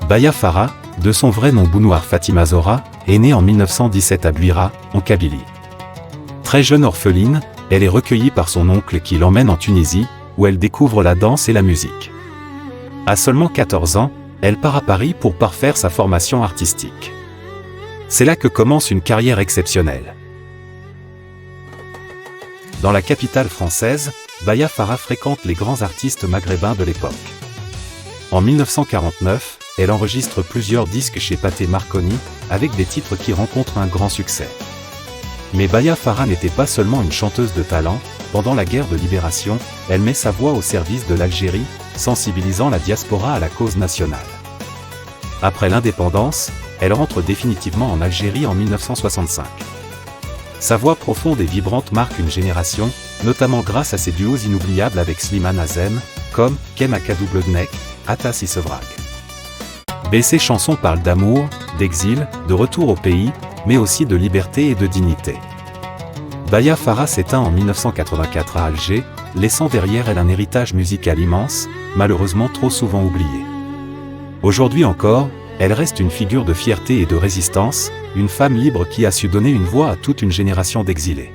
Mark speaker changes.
Speaker 1: Baya Farah, de son vrai nom Bounouar Fatima Zora, est née en 1917 à Buira, en Kabylie. Très jeune orpheline, elle est recueillie par son oncle qui l'emmène en Tunisie, où elle découvre la danse et la musique. À seulement 14 ans, elle part à Paris pour parfaire sa formation artistique. C'est là que commence une carrière exceptionnelle. Dans la capitale française, Baya Farah fréquente les grands artistes maghrébins de l'époque. En 1949, elle enregistre plusieurs disques chez Pathé Marconi, avec des titres qui rencontrent un grand succès. Mais Baya Farah n'était pas seulement une chanteuse de talent. Pendant la guerre de libération, elle met sa voix au service de l'Algérie, sensibilisant la diaspora à la cause nationale. Après l'indépendance, elle rentre définitivement en Algérie en 1965. Sa voix profonde et vibrante marque une génération, notamment grâce à ses duos inoubliables avec Slimane Azem, comme Kem Akadou Blodnek, Atas Issevrag. Ses chansons parlent d'amour, d'exil, de retour au pays, mais aussi de liberté et de dignité. Baya Farah s'éteint en 1984 à Alger, laissant derrière elle un héritage musical immense, malheureusement trop souvent oublié. Aujourd'hui encore, elle reste une figure de fierté et de résistance, une femme libre qui a su donner une voix à toute une génération d'exilés.